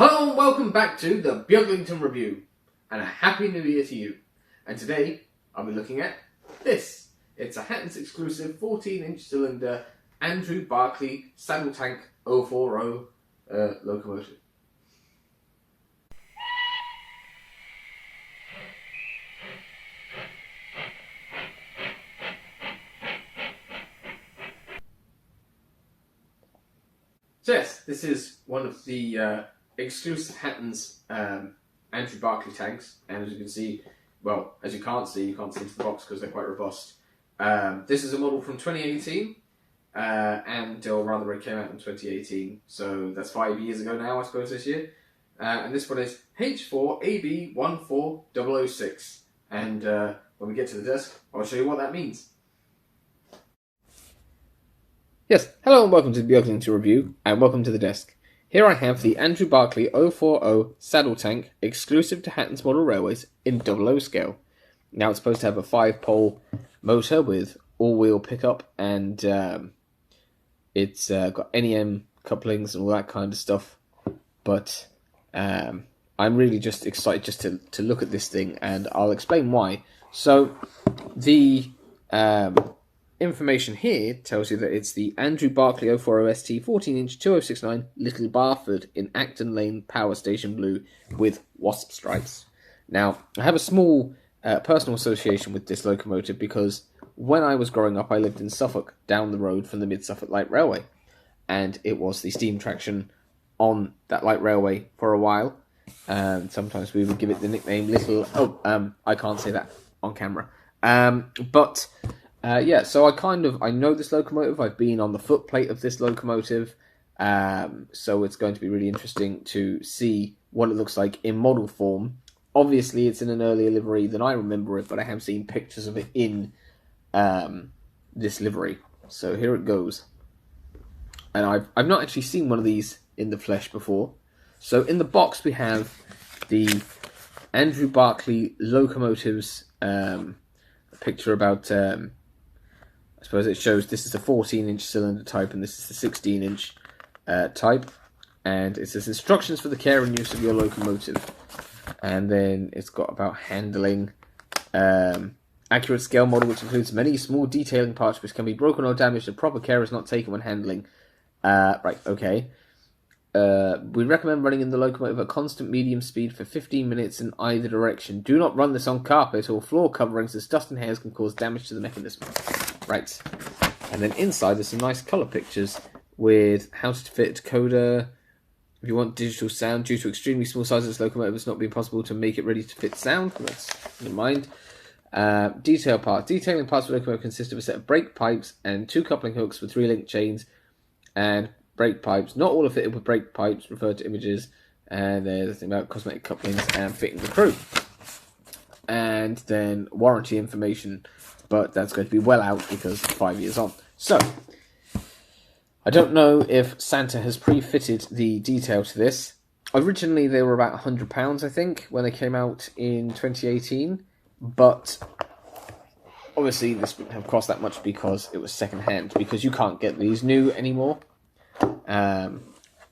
Hello and welcome back to the Beaglington Review, and a Happy New Year to you. And today I'll be looking at this. It's a Hattons exclusive 14-inch cylinder Andrew Barclay saddle tank 0-4-0 locomotive. So yes, this is one of the exclusive Hattons Andrew Barclay tanks, and as you can see, well, as you can't see into the box because they're quite robust. This is a model from 2018, or rather it came out in 2018, so that's 5 years ago now, I suppose, this year. And this one is H4-AB14-006, and when we get to the desk, I'll show you what that means. Yes, hello and welcome to the Beaglington Review, and welcome to the desk. Here I have the Andrew Barclay 0-4-0 saddle tank, exclusive to Hattons Model Railways in 00 scale. Now it's supposed to have a 5-pole motor with all-wheel pickup, and it's got NEM couplings and all that kind of stuff. But I'm really just excited just to look at this thing, and I'll explain why. So the information here tells you that it's the Andrew Barclay 0-4-0ST 14-inch 2069 Little Barford in Acton Lane Power Station blue with wasp stripes. Now, I have a small personal association with this locomotive because when I was growing up, I lived in Suffolk, down the road from the Mid-Suffolk Light Railway, and it was the steam traction on that light railway for a while. Sometimes we would give it the nickname Little... I can't say that on camera. Yeah, so I know this locomotive. I've been on the footplate of this locomotive, so it's going to be really interesting to see what it looks like in model form. Obviously, it's in an earlier livery than I remember it, but I have seen pictures of it in this livery. So here it goes. And I've not actually seen one of these in the flesh before. So in the box we have the Andrew Barclay locomotives, a picture about... I suppose it shows this is a 14-inch cylinder type and this is the 16-inch type. And it says instructions for the care and use of your locomotive. And then it's got about handling, accurate scale model which includes many small detailing parts which can be broken or damaged if proper care is not taken when handling. Right, okay. We recommend running in the locomotive at constant medium speed for 15 minutes in either direction. Do not run this on carpet or floor coverings as dust and hairs can cause damage to the mechanism. Right, and then inside there's some nice colour pictures with how to fit decoder. If you want digital sound, due to extremely small size of this locomotive, it's not been possible to make it ready to fit sound. That's in mind. Detail parts. Detailing parts of the locomotive consist of a set of brake pipes and 2 coupling hooks with 3 link chains and brake pipes. Not all are fitted with brake pipes, referred to images. And there's a thing about cosmetic couplings and fitting the crew. And then warranty information, but that's going to be well out because it's 5 years on. So, I don't know if Santa has pre-fitted the detail to this. Originally they were about £100, I think, when they came out in 2018, but obviously this wouldn't have cost that much because it was second-hand, because you can't get these new anymore.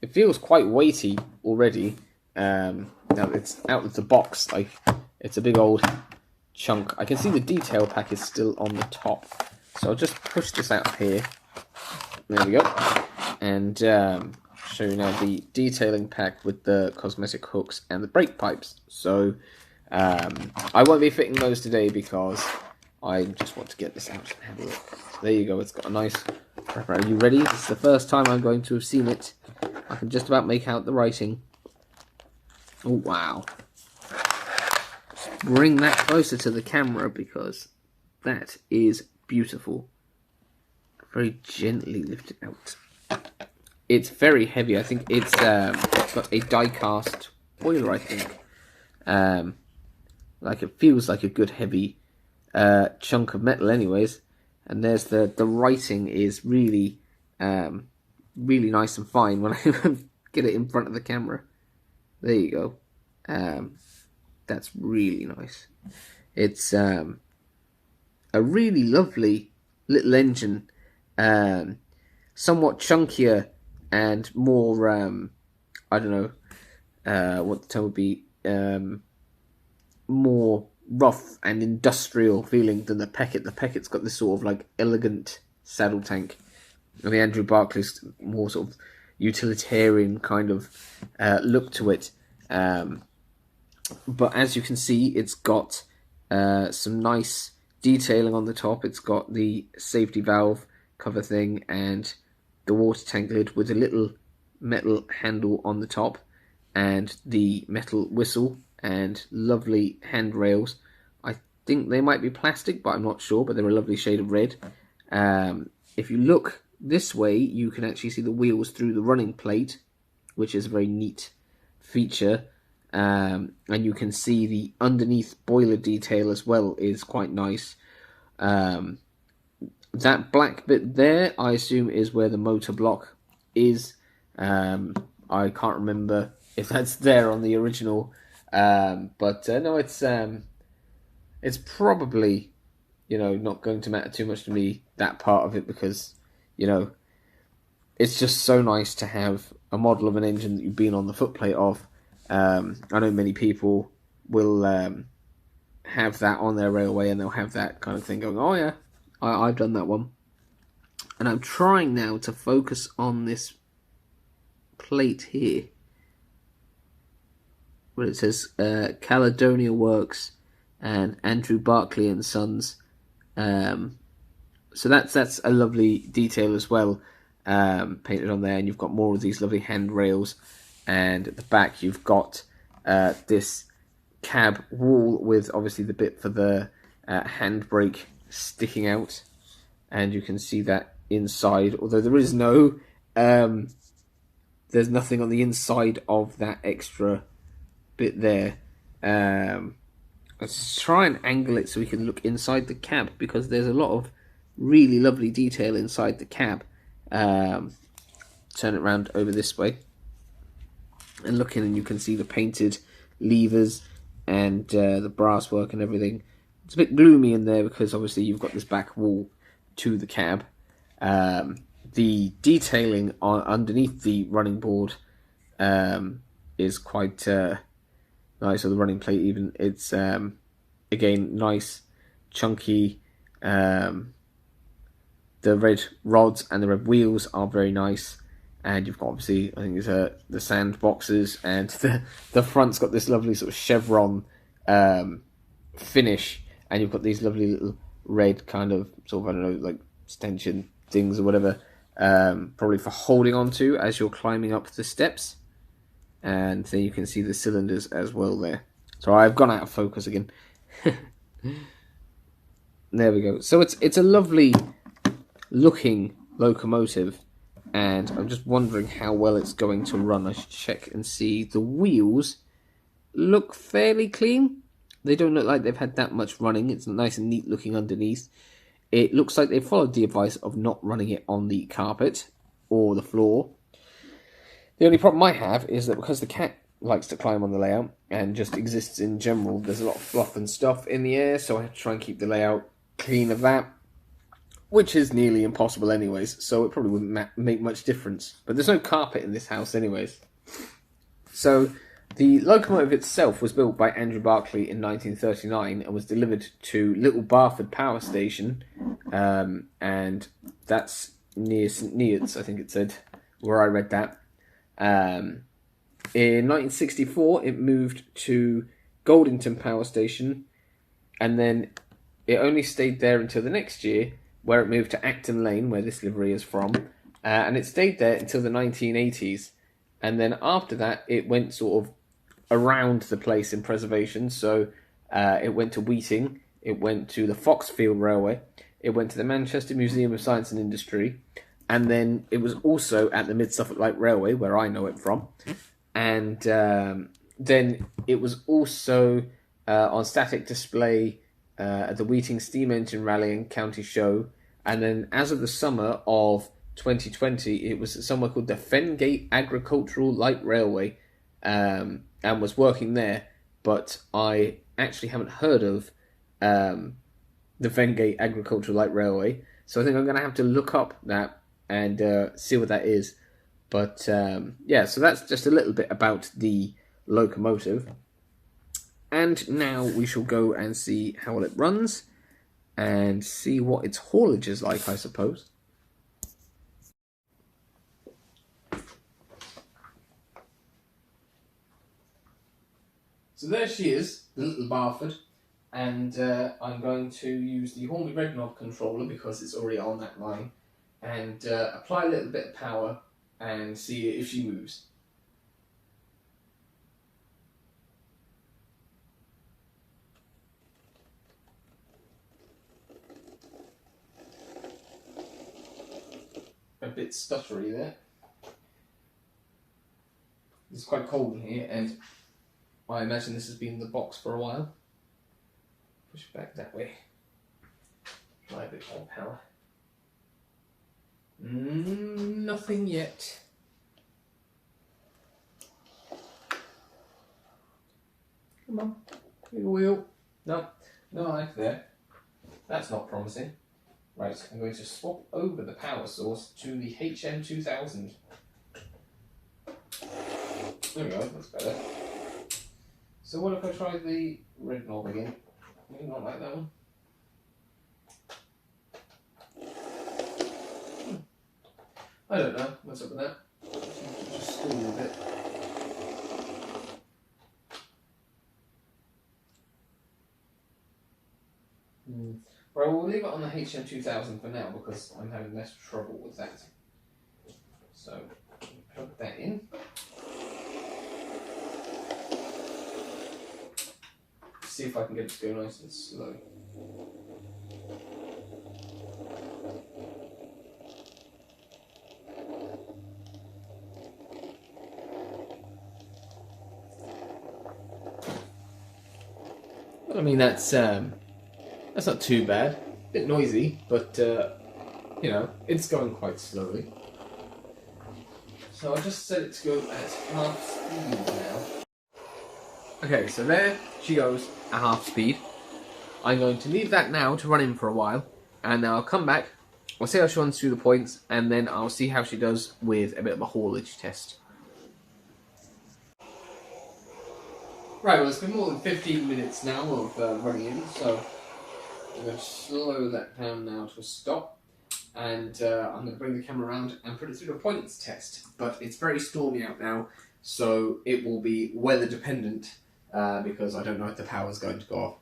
It feels quite weighty already. Now it's out of the box, like it's a big old chunk. I can see the detail pack is still on the top, so I'll just push this out here. There we go, and show you now the detailing pack with the cosmetic hooks and the brake pipes. So I won't be fitting those today because I just want to get this out and have a look. So there you go, it's got a nice... Are you ready? This is the first time I'm going to have seen it. I can just about make out the writing. Oh, wow. Just bring that closer to the camera because that is beautiful. Very gently lift it out. It's very heavy. I think it's got a die-cast boiler, I think. Like it feels like a good heavy chunk of metal anyways. And there's the writing is really really nice and fine when I get it in front of the camera. There you go. That's really nice. It's a really lovely little engine, somewhat chunkier and more I don't know, what the term would be, more rough and industrial feeling than the Peckett. The Peckett's got this sort of like elegant saddle tank, and the Andrew Barclay's more sort of utilitarian kind of look to it. But as you can see, it's got some nice detailing on the top. It's got the safety valve cover thing and the water tank lid with a little metal handle on the top, and the metal whistle and lovely handrails. I think they might be plastic, but I'm not sure, but they're a lovely shade of red. If you look this way, you can actually see the wheels through the running plate, which is a very neat feature. And you can see the underneath boiler detail as well is quite nice. That black bit there, I assume, is where the motor block is. I can't remember if that's there on the original, but no, it's probably, not going to matter too much to me, that part of it, because it's just so nice to have a model of an engine that you've been on the footplate of. I know many people will have that on their railway, and they'll have that kind of thing going, oh yeah, I've done that one. And I'm trying now to focus on this plate here, where it says Caledonia Works and Andrew Barclay and Sons. So that's a lovely detail as well, painted on there. And you've got more of these lovely handrails, and at the back you've got this cab wall with obviously the bit for the handbrake sticking out, and you can see that inside, although there is no there's nothing on the inside of that extra bit there. Let's try and angle it so we can look inside the cab, because there's a lot of really lovely detail inside the cab. Turn it around over this way and look in, and you can see the painted levers and the brass work and everything. It's a bit gloomy in there because obviously you've got this back wall to the cab. The detailing underneath the running board is quite nice, or the running plate even. It's again nice, chunky. The red rods and the red wheels are very nice, and you've got obviously, I think it's the sand boxes, and the front's got this lovely sort of chevron finish, and you've got these lovely little red kind of sort of, I don't know, like stanchion things or whatever, probably for holding on to as you're climbing up the steps. And then you can see the cylinders as well there. So I've gone out of focus again. There we go. So it's a lovely looking locomotive, and I'm just wondering how well it's going to run. I should check and see. The wheels look fairly clean. They don't look like they've had that much running. It's nice and neat looking underneath. It looks like they followed the advice of not running it on the carpet or the floor. The only problem I have is that because the cat likes to climb on the layout and just exists in general, there's a lot of fluff and stuff in the air, so I have to try and keep the layout clean of that, which is nearly impossible anyways, so it probably wouldn't make much difference. But there's no carpet in this house anyways. So the locomotive itself was built by Andrew Barclay in 1939 and was delivered to Little Barford Power Station, and that's near St Neots, I think it said, where I read that. In 1964, it moved to Beaglington Power Station, and then it only stayed there until the next year, where it moved to Acton Lane, where this livery is from, and it stayed there until the 1980s. And then after that, it went sort of around the place in preservation. So it went to Weeting, it went to the Foxfield Railway, it went to the Manchester Museum of Science and Industry, and then it was also at the Mid-Suffolk Light Railway, where I know it from. And then it was also on static display at the Weeting Steam Engine Rally and County Show. And then as of the summer of 2020, it was somewhere called the Fengate Agricultural Light Railway, and was working there. But I actually haven't heard of the Fengate Agricultural Light Railway, so I think I'm going to have to look up that and see what that is. But yeah, so that's just a little bit about the locomotive. And now we shall go and see how well it runs and see what its haulage is like, I suppose. So there she is, the little Barford, and I'm going to use the Hornby red knob controller because it's already on that line, and apply a little bit of power and see if she moves. A bit stuttery there. It's quite cold in here, and I imagine this has been in the box for a while. Push it back that way. Apply a bit more power. Nothing yet. Come on, wiggle wheel. No, no life there. That's not promising. Right, I'm going to swap over the power source to the HM2000. There we go, that's better. So what if I try the red knob again? Maybe not like that one. I don't know, what's up with that? Just stall a bit. Right, we'll leave it on the HM2000 for now because I'm having less trouble with that. So, plug that in. See if I can get it to go nice and slow. Well, I mean, that's not too bad. A bit noisy, but you know, it's going quite slowly. So I'll just set it to go at half speed now. Okay, so there she goes at half speed. I'm going to leave that now to run in for a while, and then I'll come back, I'll see how she runs through the points, and then I'll see how she does with a bit of a haulage test. Right, well, it's been more than 15 minutes now of running in, so I'm going to slow that down now to a stop, and I'm going to bring the camera around and put it through the points test. But it's very stormy out now, so it will be weather dependent because I don't know if the power's going to go off.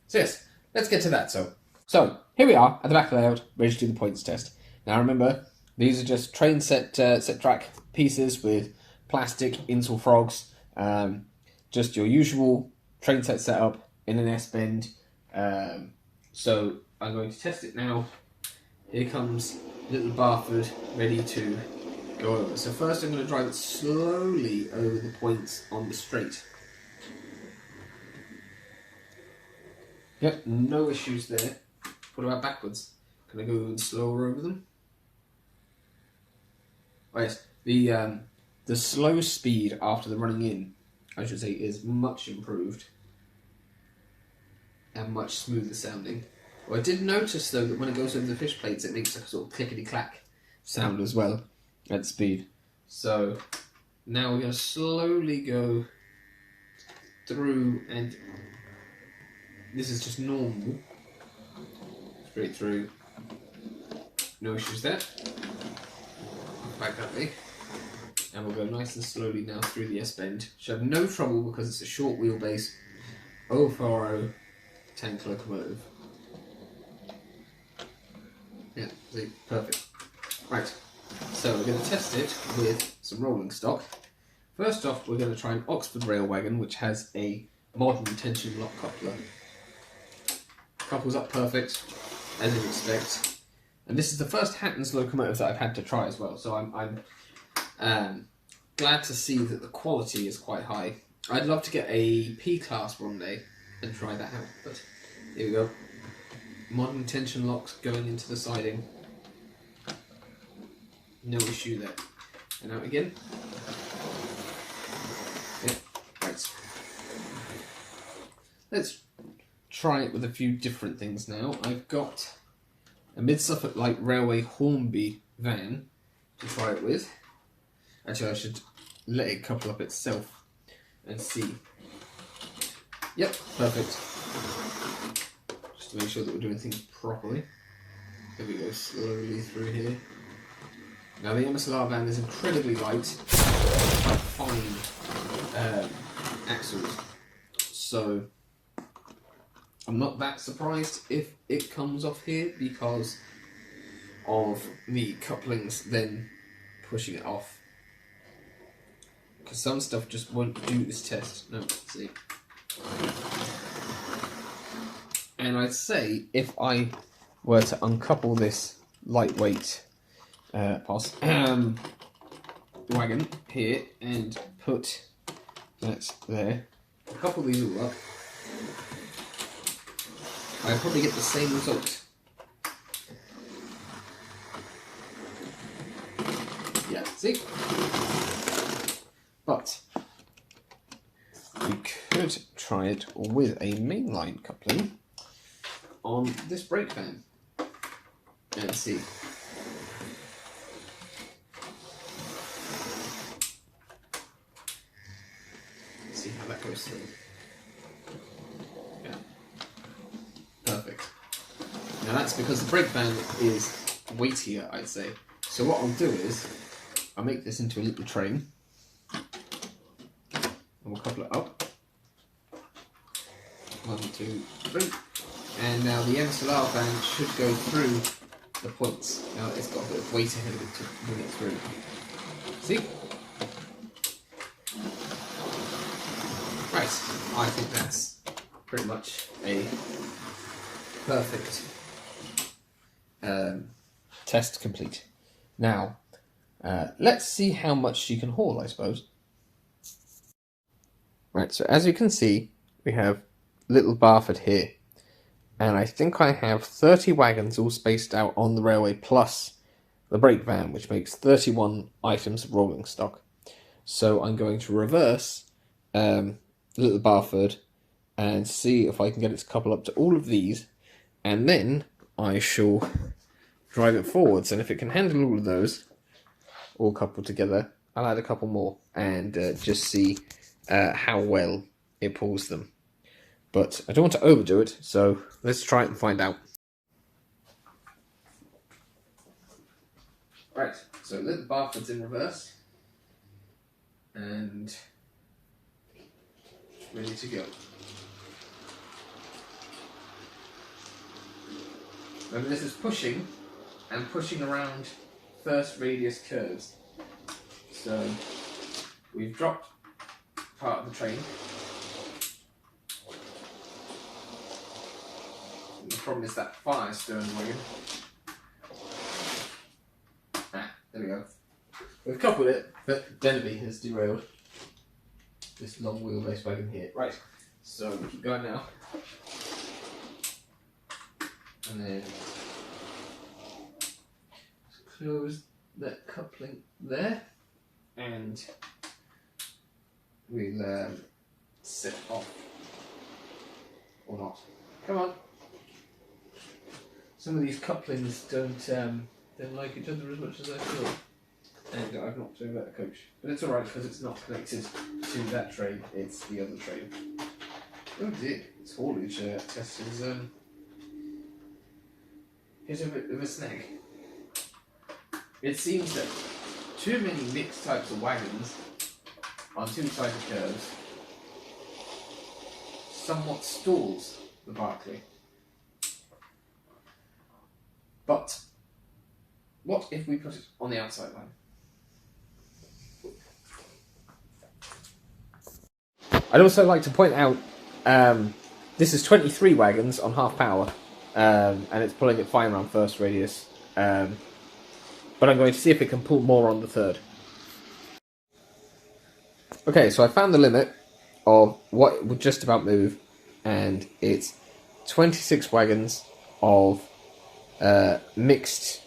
So yes, let's get to that. So here we are at the back of the layout, ready to do the points test. Now remember, these are just train set track pieces with plastic insole frogs, just your usual train set setup in an S-bend. So I'm going to test it now. Here comes little Barford ready to go over. So first I'm going to drive it slowly over the points on the straight. Yep, no issues there. What about backwards? Can I go even slower over them? Oh yes, the slow speed after the running in, I should say, is much improved and much smoother sounding. Well, I did notice though that when it goes over the fish plates, it makes a sort of clickety-clack sound as well at speed. So now we're going to slowly go through, and this is just normal, straight through, no issues there. Back that way, and we'll go nice and slowly now through the S-bend. Should have no trouble because it's a short wheelbase 0-4-0 tank locomotive. Yeah, see, perfect. Right, so we're going to test it with some rolling stock. First off, we're going to try an Oxford rail wagon, which has a modern tension lock coupler. Couples up perfect, as you'd expect. And this is the first Hattons locomotive that I've had to try as well, so I'm glad to see that the quality is quite high. I'd love to get a P-class one day and try that out, but here we go. Modern tension locks going into the siding. No issue there. And out again. Yeah, right. Let's try it with a few different things now. I've got a Mid-Suffolk Light Railway Hornby van to try it with. Actually, I should let it couple up itself and see. Yep, perfect. Just to make sure that we're doing things properly. There we go, slowly through here. Now the MSLR van is incredibly light, fine axles, so I'm not that surprised if it comes off here because of the couplings then pushing it off. Because some stuff just won't do this test. No, let's see. And I'd say if I were to uncouple this lightweight wagon here and put that there, couple these all up, I'd probably get the same result. Yeah, see? But we could try it with a mainline coupling on this brake van and see. See how that goes through. Yeah. Perfect. Now that's because the brake van is weightier, I'd say. So what I'll do is I'll make this into a little train. And we'll couple it up. 1, 2, 3. And now the MSLR van should go through the points. Now it's got a bit of weight ahead of it to bring it through. See? Right, I think that's pretty much a perfect test complete. Now, let's see how much she can haul, I suppose. Right, so as you can see, we have little Barford here. And I think I have 30 wagons all spaced out on the railway plus the brake van, which makes 31 items of rolling stock. So I'm going to reverse little Barford and see if I can get it to couple up to all of these, and then I shall drive it forwards, and if it can handle all of those all coupled together, I'll add a couple more and just see how well it pulls them. But I don't want to overdo it, so let's try it and find out. Right, so little Barford's in reverse and ready to go. Remember, this is pushing and pushing around first radius curves. So we've dropped part of the train. The problem is that fire stern wagon. Ah, there we go. We've coupled it, but Denby has derailed this long wheelbase wagon here. Right, so we keep going now. And then close that coupling there, and we'll set off. Or not. Come on. Some of these couplings don't like each other as much as I thought. And I've knocked over a coach. But it's alright because it's not connected to that train, it's the other train. Oh dear, this haulage test is a bit of a snag. It seems that too many mixed types of wagons on two sides of curves somewhat stalls the Barclay. But what if we put it on the outside line? I'd also like to point out this is 23 wagons on half power, and it's pulling it fine around first radius, but I'm going to see if it can pull more on the third. Okay, so I found the limit of what would just about move, and it's 26 wagons of mixed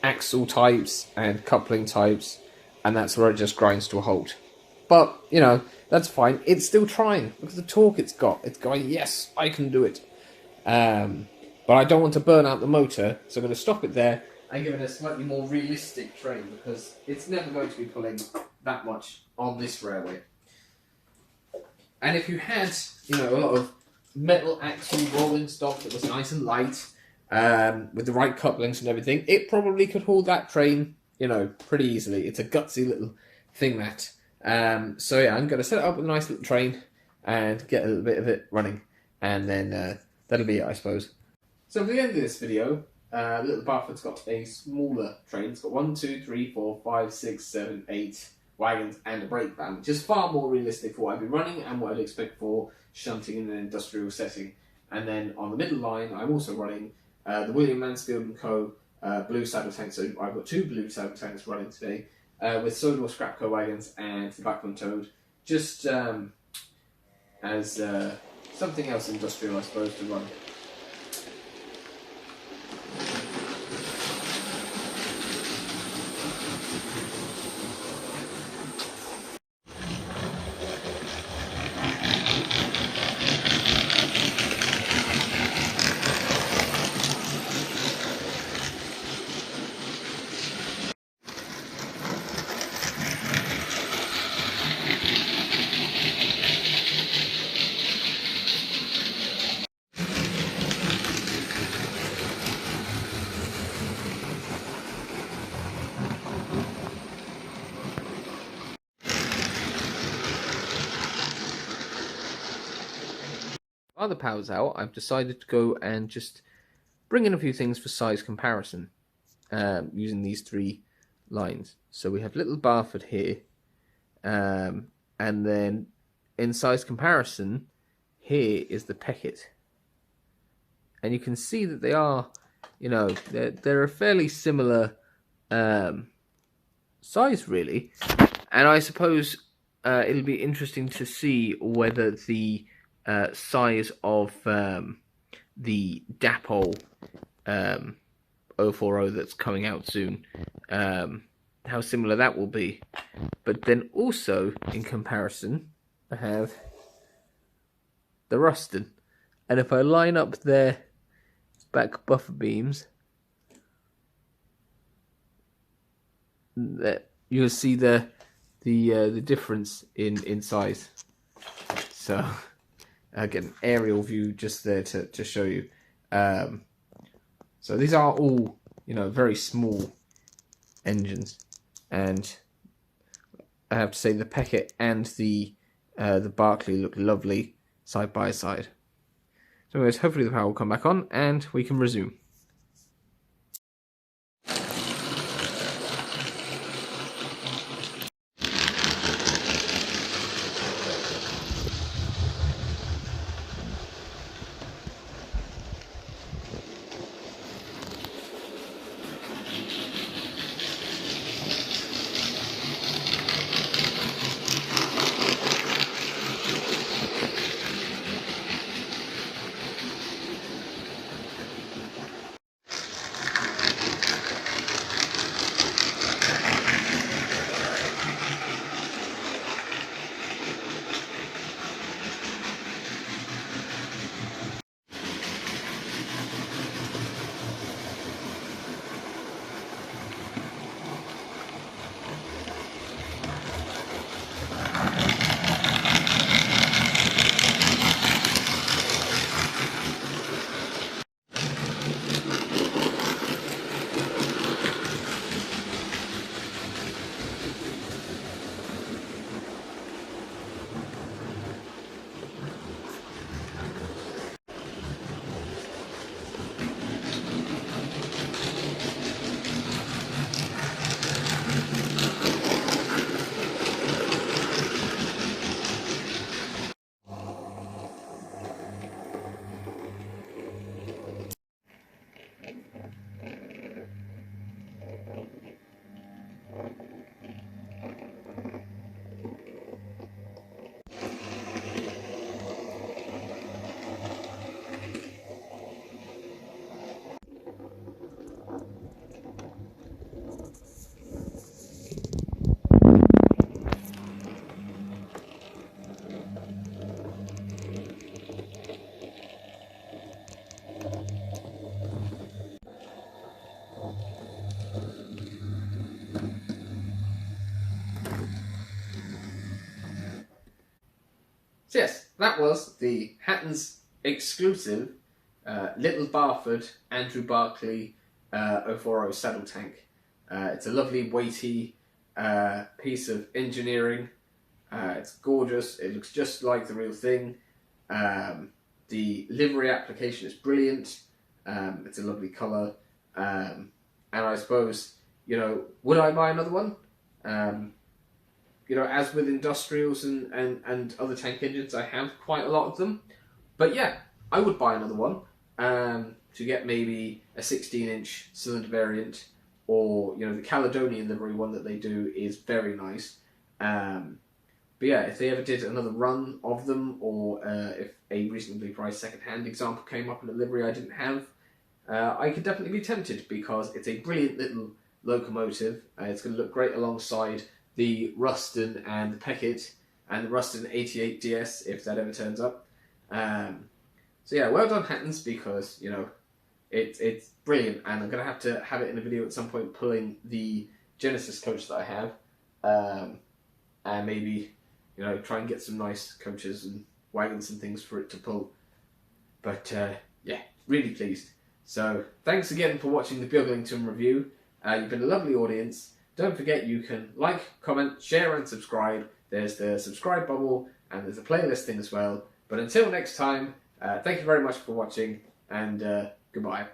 axle types and coupling types, and that's where it just grinds to a halt. But, you know, that's fine. It's still trying. Look at the torque it's got. It's going, yes, I can do it. But I don't want to burn out the motor, so I'm going to stop it there and give it a slightly more realistic train, because it's never going to be pulling that much on this railway. And if you had, you know, a lot of metal axle rolling stock that was nice and light, with the right couplings and everything, it probably could haul that train, you know, pretty easily. It's a gutsy little thing, that. So yeah, I'm going to set it up with a nice little train and get a little bit of it running, and then that'll be it, I suppose. So for the end of this video, little Barford's got a smaller train. It's got 1, 2, 3, 4, 5, 6, 7, 8 wagons and a brake van, which is far more realistic for what I'd be running and what I'd expect for shunting in an industrial setting. And then on the middle line, I'm also running the William Mansfield & Co. Blue saddle tank. So I've got 2 blue saddle tanks running today, with Sodor Scrapco wagons and the Backman Toad, just as something else industrial, I suppose, to run. While the power's out, I've decided to go and just bring in a few things for size comparison, using these 3 lines. So we have little Barford here, and then in size comparison, here is the Peckett. And you can see that they are, you know, they're a fairly similar size, really. And I suppose it'll be interesting to see whether the size of the Dapol 0-4-0 that's coming out soon, how similar that will be. But then also, in comparison, I have the Ruston. And if I line up their back buffer beams, you'll see the difference in size. So again, an aerial view just there to show you. So these are all, you know, very small engines, and I have to say the Peckett and the Barclay look lovely side by side. So anyways, hopefully the power will come back on and we can resume. So yes, that was the Hattons exclusive Little Barford Andrew Barclay 0-4-0 saddle tank. It's a lovely weighty piece of engineering. It's gorgeous. It looks just like the real thing. The livery application is brilliant. It's a lovely colour. And I suppose, you know, would I buy another one? You know, as with industrials and other tank engines, I have quite a lot of them. But yeah, I would buy another one to get maybe a 16-inch cylinder variant, or, you know, the Caledonian livery one that they do is very nice. But yeah, if they ever did another run of them, or if a reasonably priced second-hand example came up in a livery I didn't have, I could definitely be tempted, because it's a brilliant little locomotive. It's going to look great alongside the Ruston and the Peckett and the Ruston 88DS, if that ever turns up. So yeah, well done Hattons, because, you know, it's brilliant, and I'm going to have it in a video at some point, pulling the Genesis coach that I have, and maybe, you know, try and get some nice coaches and wagons and things for it to pull. But yeah, really pleased. So thanks again for watching the Beaglington review. You've been a lovely audience. Don't forget, you can like, comment, share and subscribe. There's the subscribe bubble, and there's a playlist thing as well. But until next time, thank you very much for watching, and goodbye.